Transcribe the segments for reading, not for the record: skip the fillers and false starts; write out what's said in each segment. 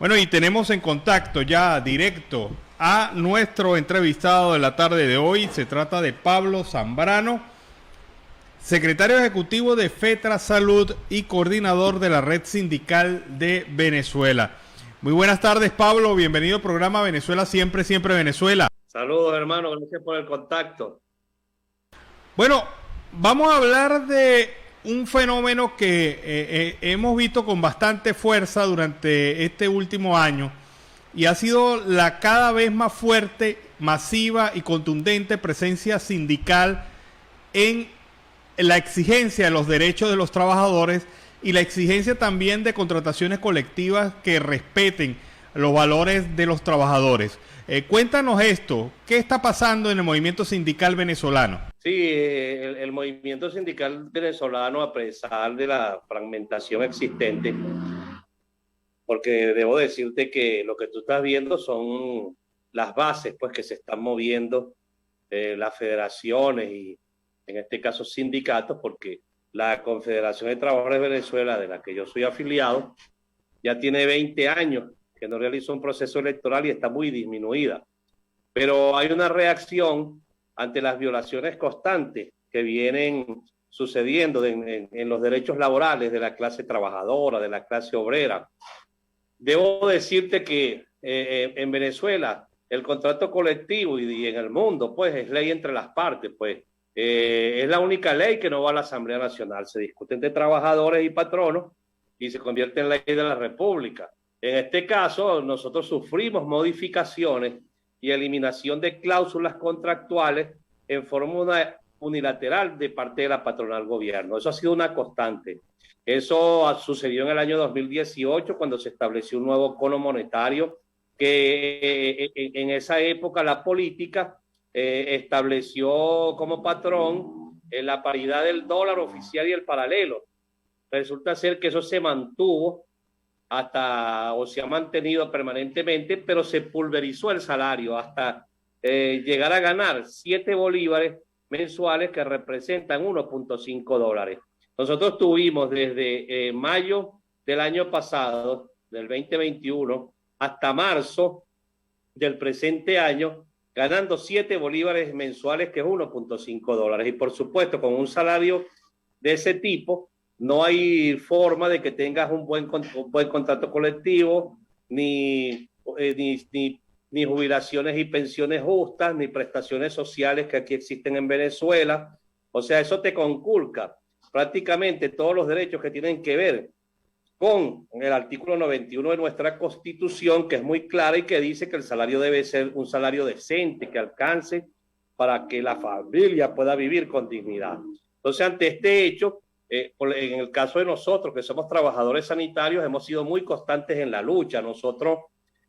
Bueno, y tenemos en contacto ya directo a nuestro entrevistado de la tarde de hoy. Se trata de Pablo Zambrano, secretario ejecutivo de FETRA Salud y coordinador de la Red Sindical de Venezuela. Muy buenas tardes, Pablo. Bienvenido al programa Venezuela Siempre, Siempre Venezuela. Saludos, hermano. Gracias por el contacto. Bueno, vamos a hablar de un fenómeno que hemos visto con bastante fuerza durante este último año y ha sido la cada vez más fuerte, masiva y contundente presencia sindical en la exigencia de los derechos de los trabajadores y la exigencia también de contrataciones colectivas que respeten los valores de los trabajadores. Cuéntanos esto, ¿qué está pasando en el movimiento sindical venezolano? Sí, el movimiento sindical venezolano, a pesar de la fragmentación existente, porque debo decirte que lo que tú estás viendo son las bases pues, que se están moviendo, las federaciones y en este caso sindicatos, porque la Confederación de Trabajadores de Venezuela, de la que yo soy afiliado, ya tiene 20 años que no realiza un proceso electoral y está muy disminuida. Pero hay una reacción ante las violaciones constantes que vienen sucediendo en los derechos laborales de la clase trabajadora, de la clase obrera. Debo decirte que en Venezuela el contrato colectivo y en el mundo pues es ley entre las partes, pues es la única ley que no va a la Asamblea Nacional. Se discute entre trabajadores y patronos y se convierte en ley de la República. En este caso, nosotros sufrimos modificaciones y eliminación de cláusulas contractuales en forma unilateral de parte de la patronal gobierno. Eso ha sido una constante. Eso sucedió en el año 2018 cuando se estableció un nuevo cono monetario que en esa época la política estableció como patrón la paridad del dólar oficial y el paralelo. Resulta ser que eso se mantuvo o se ha mantenido permanentemente, pero se pulverizó el salario hasta llegar a ganar 7 bolívares mensuales que representan 1.5 dólares. Nosotros tuvimos desde mayo del año pasado, del 2021, hasta marzo del presente año, ganando 7 bolívares mensuales, que es 1.5 dólares. Y por supuesto, con un salario de ese tipo, no hay forma de que tengas un buen contrato colectivo, ni jubilaciones y pensiones justas, ni prestaciones sociales que aquí existen en Venezuela. O sea, eso te conculca prácticamente todos los derechos que tienen que ver con el artículo 91 de nuestra Constitución, que es muy clara y que dice que el salario debe ser un salario decente, que alcance para que la familia pueda vivir con dignidad. Entonces, ante este hecho, en el caso de nosotros, que somos trabajadores sanitarios, hemos sido muy constantes en la lucha. Nosotros,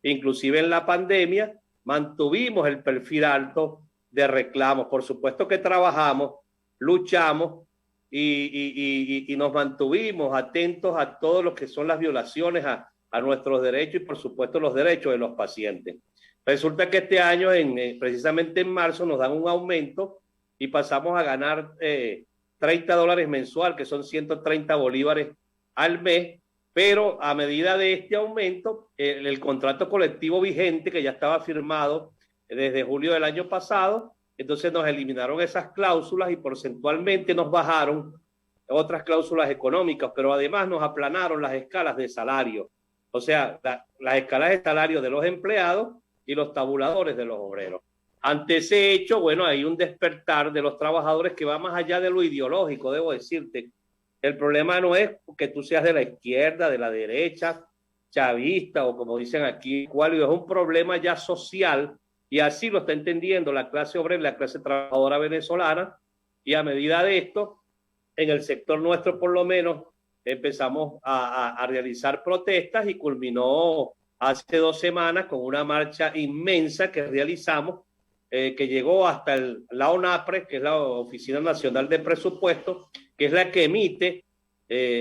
inclusive en la pandemia, mantuvimos el perfil alto de reclamos. Por supuesto que trabajamos, luchamos y nos mantuvimos atentos a todo lo que son las violaciones a nuestros derechos y, por supuesto, los derechos de los pacientes. Resulta que este año, precisamente en marzo, nos dan un aumento y pasamos a ganar 30 dólares mensual, que son 130 bolívares al mes, pero a medida de este aumento, el contrato colectivo vigente, que ya estaba firmado desde julio del año pasado, entonces nos eliminaron esas cláusulas y porcentualmente nos bajaron otras cláusulas económicas, pero además nos aplanaron las escalas de salario, o sea, las escalas de salario de los empleados y los tabuladores de los obreros. Ante ese hecho, bueno, hay un despertar de los trabajadores que va más allá de lo ideológico, debo decirte. El problema no es que tú seas de la izquierda, de la derecha, chavista o como dicen aquí, cuál, es un problema ya social y así lo está entendiendo la clase obrera y la clase trabajadora venezolana. Y a medida de esto, en el sector nuestro por lo menos, empezamos a realizar protestas y culminó hace 2 semanas con una marcha inmensa que realizamos, que llegó hasta la ONAPRE, que es la Oficina Nacional de Presupuestos, que es la que emite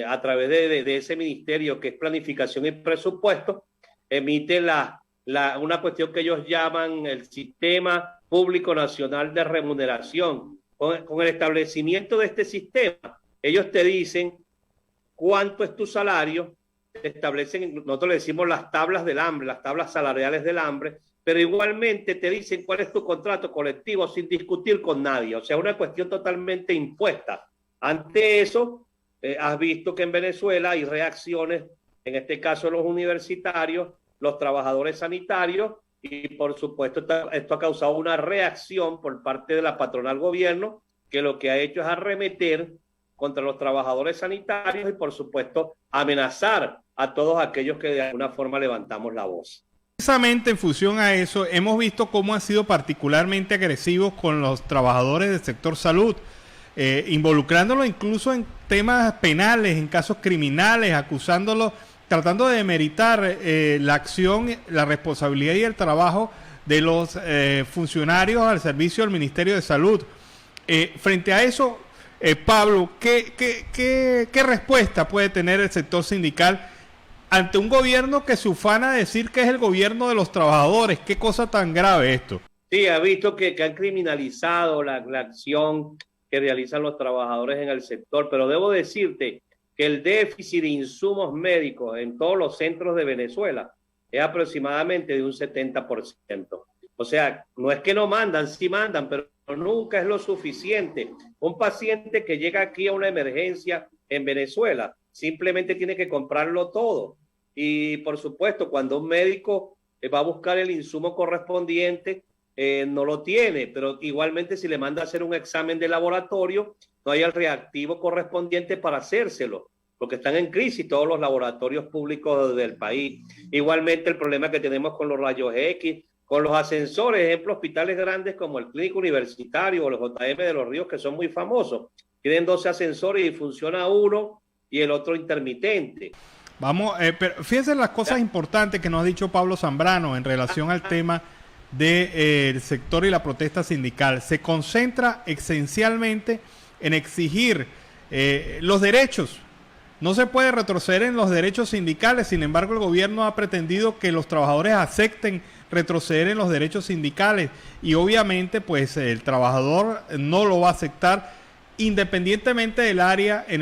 a través de ese ministerio que es Planificación y Presupuesto, emite una cuestión que ellos llaman el Sistema Público Nacional de Remuneración. Con el establecimiento de este sistema, ellos te dicen cuánto es tu salario te establecen, nosotros le decimos las tablas del hambre, las tablas salariales del hambre, pero igualmente te dicen cuál es tu contrato colectivo sin discutir con nadie. O sea, una cuestión totalmente impuesta. Ante eso, has visto que en Venezuela hay reacciones, en este caso los universitarios, los trabajadores sanitarios, y por supuesto esto ha causado una reacción por parte de la patronal gobierno, que lo que ha hecho es arremeter contra los trabajadores sanitarios y por supuesto amenazar a todos aquellos que de alguna forma levantamos la voz. Precisamente en función a eso, hemos visto cómo han sido particularmente agresivos con los trabajadores del sector salud, involucrándolos incluso en temas penales, en casos criminales, acusándolos, tratando de demeritar la acción, la responsabilidad y el trabajo de los funcionarios al servicio del Ministerio de Salud. Frente a eso, Pablo, ¿qué respuesta puede tener el sector sindical ante un gobierno que se ufana a decir que es el gobierno de los trabajadores? ¿Qué cosa tan grave esto? Sí, ha visto que han criminalizado la acción que realizan los trabajadores en el sector, pero debo decirte que el déficit de insumos médicos en todos los centros de Venezuela es aproximadamente de un 70%. O sea, no es que no mandan, sí mandan, pero nunca es lo suficiente. Un paciente que llega aquí a una emergencia en Venezuela simplemente tiene que comprarlo todo. Y por supuesto, cuando un médico va a buscar el insumo correspondiente, no lo tiene, pero igualmente si le manda a hacer un examen de laboratorio, no hay el reactivo correspondiente para hacérselo, porque están en crisis todos los laboratorios públicos del país. Igualmente el problema que tenemos con los rayos X, con los ascensores, ejemplo, hospitales grandes como el Clínico Universitario o los JM de los Ríos, que son muy famosos. Tienen 12 ascensores y funciona uno y el otro intermitente. Vamos, pero fíjense las cosas importantes que nos ha dicho Pablo Zambrano en relación al tema del sector y la protesta sindical. Se concentra esencialmente en exigir los derechos. No se puede retroceder en los derechos sindicales, sin embargo el gobierno ha pretendido que los trabajadores acepten retroceder en los derechos sindicales y obviamente pues el trabajador no lo va a aceptar independientemente del área en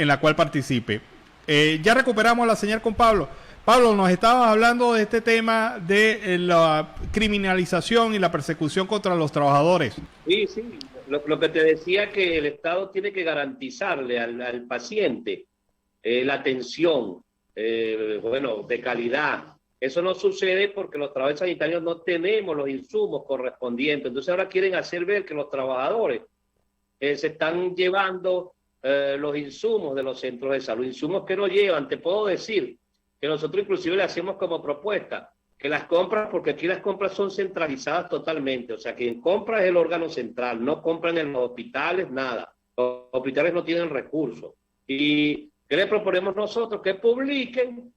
la cual participe. Ya recuperamos la señal con Pablo. Pablo, nos estabas hablando de este tema de la criminalización y la persecución contra los trabajadores. Sí, sí. Lo que te decía, que el Estado tiene que garantizarle al paciente la atención, de calidad. Eso no sucede porque los trabajadores sanitarios no tenemos los insumos correspondientes. Entonces ahora quieren hacer ver que los trabajadores se están llevando los insumos de los centros de salud, insumos que no llevan. Te puedo decir que nosotros inclusive le hacemos como propuesta que las compras, porque aquí las compras son centralizadas totalmente, o sea, quien compra es el órgano central, no compran en los hospitales, nada. Los hospitales no tienen recursos. ¿Y qué le proponemos nosotros? Que publiquen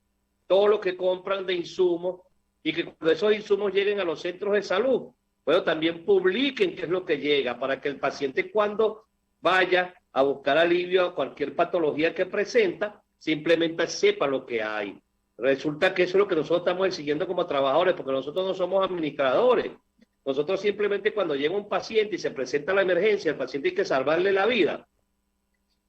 todo lo que compran de insumos y que cuando esos insumos lleguen a los centros de salud, bueno, también publiquen qué es lo que llega, para que el paciente cuando vaya a buscar alivio a cualquier patología que presenta, simplemente sepa lo que hay. Resulta que eso es lo que nosotros estamos exigiendo como trabajadores, porque nosotros no somos administradores. Nosotros simplemente cuando llega un paciente y se presenta la emergencia, el paciente hay que salvarle la vida.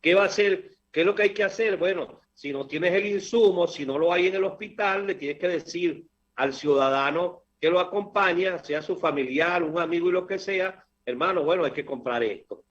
¿Qué va a hacer? ¿Qué es lo que hay que hacer? Bueno, si no tienes el insumo, si no lo hay en el hospital, le tienes que decir al ciudadano que lo acompaña, sea su familiar, un amigo y lo que sea, hermano, bueno, hay que comprar esto,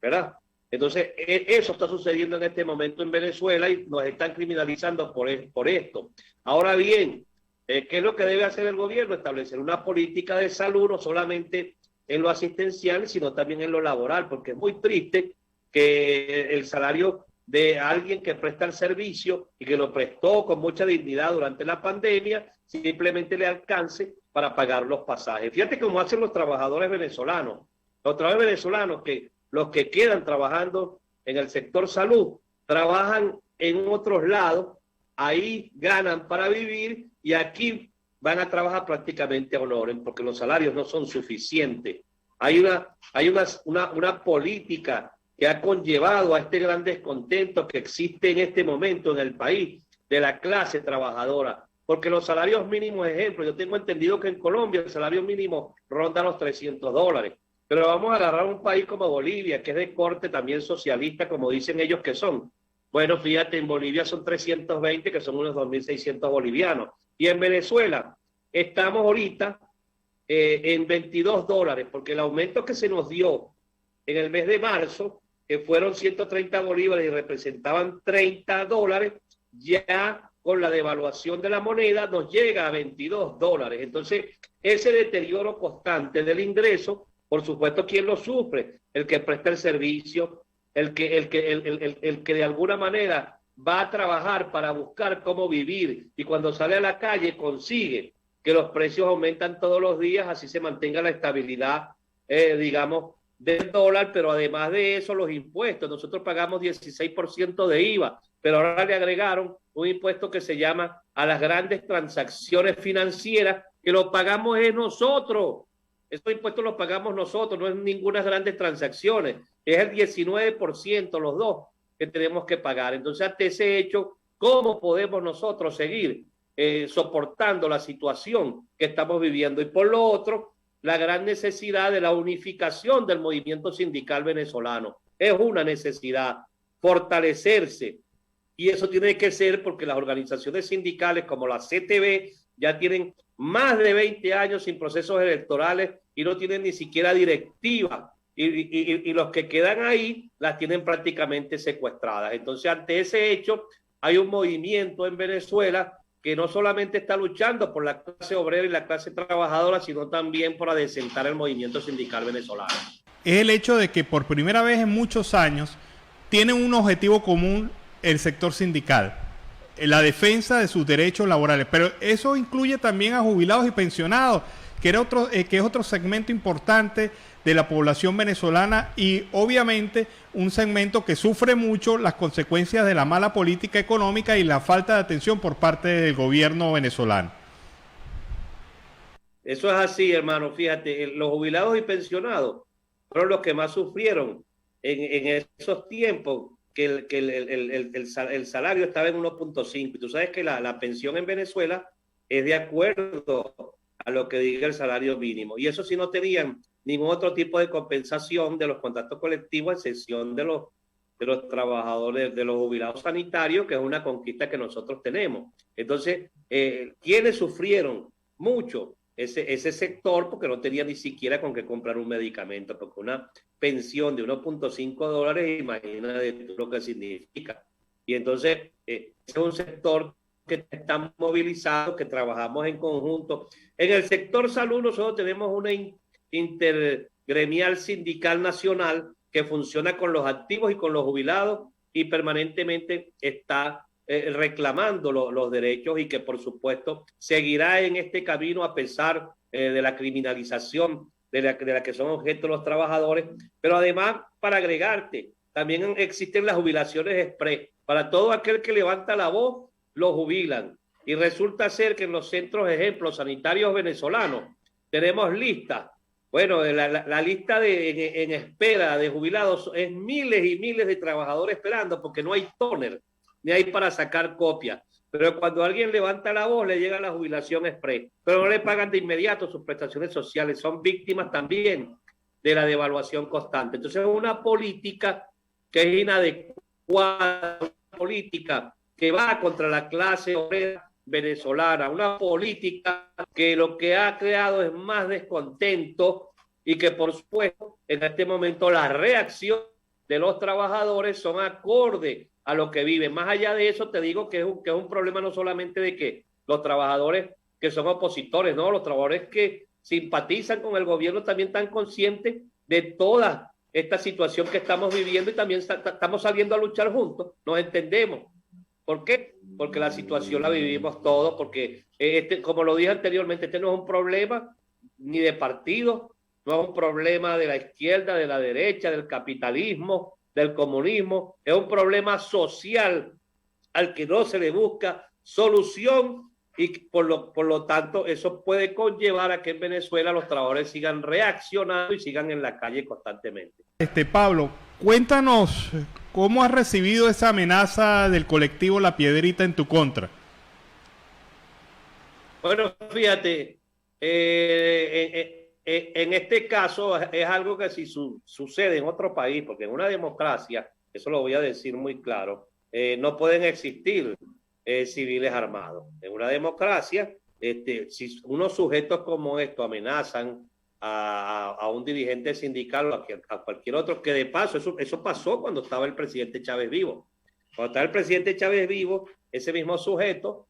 ¿verdad? Entonces, eso está sucediendo en este momento en Venezuela y nos están criminalizando por esto. Ahora bien, ¿qué es lo que debe hacer el gobierno? Establecer una política de salud, no solamente en lo asistencial, sino también en lo laboral, porque es muy triste que el salario de alguien que presta el servicio y que lo prestó con mucha dignidad durante la pandemia, simplemente le alcance para pagar los pasajes. Fíjate cómo hacen los trabajadores venezolanos. Los trabajadores venezolanos, que los que quedan trabajando en el sector salud, trabajan en otros lados, ahí ganan para vivir y aquí van a trabajar prácticamente a honores, porque los salarios no son suficientes. Hay una política que ha conllevado a este gran descontento que existe en este momento en el país de la clase trabajadora, porque los salarios mínimos, ejemplo, yo tengo entendido que en Colombia el salario mínimo ronda los $300, pero vamos a agarrar un país como Bolivia, que es de corte también socialista, como dicen ellos que son, Bueno, fíjate, en Bolivia son 320, que son unos 2.600 bolivianos. Y en Venezuela estamos ahorita en $22, porque el aumento que se nos dio en el mes de marzo, que fueron 130 bolívares y representaban $30, ya con la devaluación de la moneda nos llega a $22. Entonces, ese deterioro constante del ingreso, por supuesto, ¿quién lo sufre? El que presta el servicio, el que de alguna manera va a trabajar para buscar cómo vivir, y cuando sale a la calle consigue que los precios aumentan todos los días, así se mantenga la estabilidad, digamos, del dólar, pero además de eso los impuestos. Nosotros pagamos 16% de IVA, pero ahora le agregaron un impuesto que se llama a las grandes transacciones financieras, que lo pagamos es nosotros. Estos impuestos los pagamos nosotros, no es ninguna grandes transacciones, es el 19% los dos que tenemos que pagar. Entonces, ante ese hecho, ¿cómo podemos nosotros seguir soportando la situación que estamos viviendo? Y por lo otro, la gran necesidad de la unificación del movimiento sindical venezolano. Es una necesidad fortalecerse, y eso tiene que ser porque las organizaciones sindicales como la CTV ya tienen más de 20 años sin procesos electorales y no tienen ni siquiera directiva, y los que quedan ahí las tienen prácticamente secuestradas. Entonces, ante ese hecho, hay un movimiento en Venezuela que no solamente está luchando por la clase obrera y la clase trabajadora, sino también por adecentar el movimiento sindical venezolano. Es el hecho de que por primera vez en muchos años tienen un objetivo común el sector sindical, la defensa de sus derechos laborales, pero eso incluye también a jubilados y pensionados, que es otro segmento importante de la población venezolana, y obviamente un segmento que sufre mucho las consecuencias de la mala política económica y la falta de atención por parte del gobierno venezolano. Eso es así, hermano. Fíjate, los jubilados y pensionados fueron los que más sufrieron en esos tiempos, que el salario estaba en 1.5. Y tú sabes que la pensión en Venezuela es de acuerdo a lo que diga el salario mínimo. Y eso sí, no tenían ningún otro tipo de compensación de los contratos colectivos, a excepción de los trabajadores, de los jubilados sanitarios, que es una conquista que nosotros tenemos. Entonces, ¿quiénes sufrieron mucho? Ese sector, porque no tenía ni siquiera con qué comprar un medicamento, porque una pensión de $1.5, imagínate lo que significa. Y entonces, es un sector que están movilizados, que trabajamos en conjunto. En el sector salud nosotros tenemos una intergremial sindical nacional que funciona con los activos y con los jubilados, y permanentemente está reclamando los derechos, y que por supuesto seguirá en este camino a pesar de la criminalización de la que son objeto los trabajadores. Pero además, para agregarte, también existen las jubilaciones express. Para todo aquel que levanta la voz, lo jubilan. Y resulta ser que en los centros, ejemplos sanitarios venezolanos, tenemos listas. Bueno, la lista en espera de jubilados es miles y miles de trabajadores esperando, porque no hay tóner, ni hay para sacar copias. Pero cuando alguien levanta la voz, le llega la jubilación express. Pero no le pagan de inmediato sus prestaciones sociales. Son víctimas también de la devaluación constante. Entonces, es una política que es inadecuada, una política que va contra la clase obrera venezolana, una política que lo que ha creado es más descontento, y que por supuesto en este momento la reacción de los trabajadores son acorde a lo que viven. Más allá de eso, te digo que es un problema no solamente de que los trabajadores que son opositores, no, los trabajadores que simpatizan con el gobierno también están conscientes de toda esta situación que estamos viviendo, y también estamos saliendo a luchar juntos, nos entendemos. ¿Por qué? Porque la situación la vivimos todos, porque como lo dije anteriormente, este no es un problema ni de partido, no es un problema de la izquierda, de la derecha, del capitalismo, del comunismo, es un problema social al que no se le busca solución, y por lo tanto eso puede conllevar a que en Venezuela los trabajadores sigan reaccionando y sigan en la calle constantemente. Pablo, cuéntanos cómo has recibido esa amenaza del colectivo La Piedrita en tu contra. Bueno, fíjate, en este caso es algo que si sucede en otro país, porque en una democracia, eso lo voy a decir muy claro, no pueden existir civiles armados. En una democracia, si unos sujetos como estos amenazan a un dirigente sindical o a cualquier otro, que de paso, eso pasó cuando estaba el presidente Chávez vivo. Cuando estaba el presidente Chávez vivo, ese mismo sujeto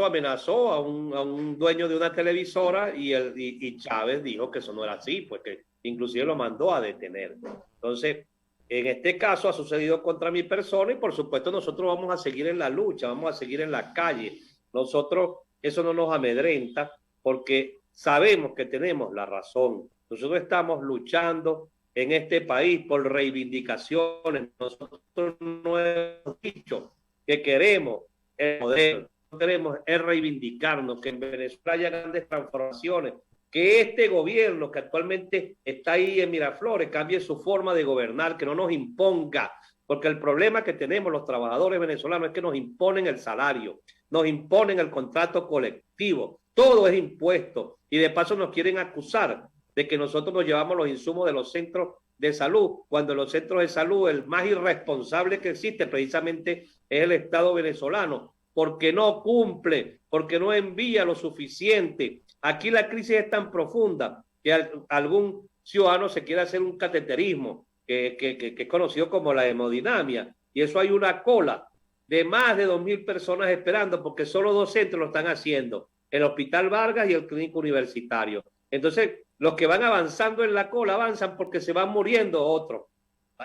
amenazó a un dueño de una televisora y Chávez dijo que eso no era así, pues que inclusive lo mandó a detener. Entonces, en este caso ha sucedido contra mi persona y por supuesto nosotros vamos a seguir en la lucha, vamos a seguir en la calle. Nosotros, eso no nos amedrenta porque sabemos que tenemos la razón. Nosotros estamos luchando en este país por reivindicaciones. Nosotros no hemos dicho que queremos el poder, no queremos es reivindicarnos, que en Venezuela haya grandes transformaciones, que este gobierno que actualmente está ahí en Miraflores cambie su forma de gobernar, que no nos imponga, porque el problema que tenemos los trabajadores venezolanos es que nos imponen el salario, nos imponen el contrato colectivo, todo es impuesto y de paso nos quieren acusar de que nosotros nos llevamos los insumos de los centros de salud, cuando en los centros de salud el más irresponsable que existe precisamente es el Estado venezolano, porque no cumple, porque no envía lo suficiente. Aquí la crisis es tan profunda que algún ciudadano se quiere hacer un cateterismo, que es conocido como la hemodinamia, y eso hay una cola de más de 2.000 personas esperando, porque solo 2 centros lo están haciendo, el Hospital Vargas y el Clínico Universitario. Entonces, los que van avanzando en la cola avanzan porque se van muriendo otros.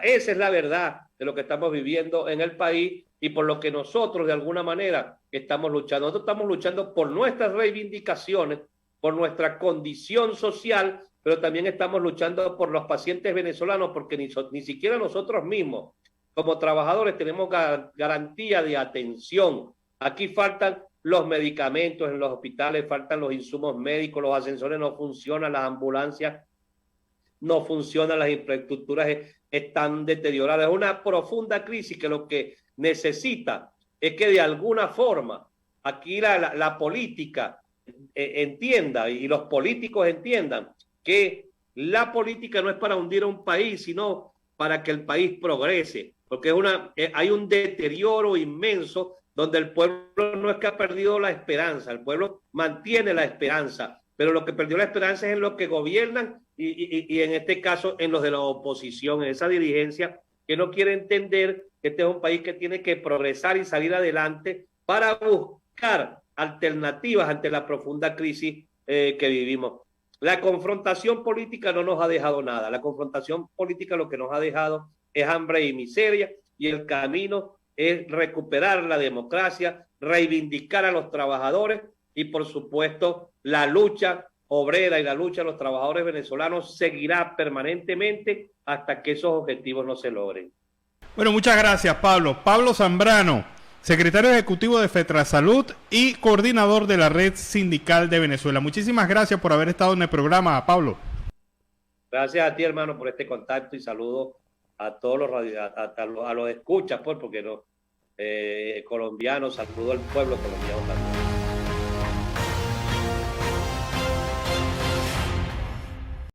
Esa es la verdad de lo que estamos viviendo en el país y por lo que nosotros de alguna manera estamos luchando. Nosotros estamos luchando por nuestras reivindicaciones, por nuestra condición social, pero también estamos luchando por los pacientes venezolanos porque ni siquiera nosotros mismos como trabajadores tenemos garantía de atención. Aquí faltan los medicamentos en los hospitales, faltan los insumos médicos, los ascensores no funcionan, las ambulancias no funcionan, las infraestructuras están deterioradas. Es una profunda crisis que lo que necesita es que de alguna forma aquí la política entienda y los políticos entiendan que la política no es para hundir a un país, sino para que el país progrese, porque hay un deterioro inmenso donde el pueblo no es que ha perdido la esperanza, el pueblo mantiene la esperanza, pero lo que perdió la esperanza es en los que gobiernan y en este caso en los de la oposición, en esa dirigencia que no quiere entender que este es un país que tiene que progresar y salir adelante para buscar alternativas ante la profunda crisis que vivimos. La confrontación política no nos ha dejado nada, la confrontación política lo que nos ha dejado es hambre y miseria y el camino es recuperar la democracia, reivindicar a los trabajadores y por supuesto la lucha obrera y la lucha de los trabajadores venezolanos seguirá permanentemente hasta que esos objetivos no se logren. Bueno, muchas gracias, Pablo. Pablo Zambrano, secretario ejecutivo de FETRASalud y coordinador de la Red Sindical de Venezuela. Muchísimas gracias por haber estado en el programa, Pablo. Gracias a ti, hermano, por este contacto y saludo a todos los escuchas, pues, porque los colombianos, saludo al pueblo colombiano también.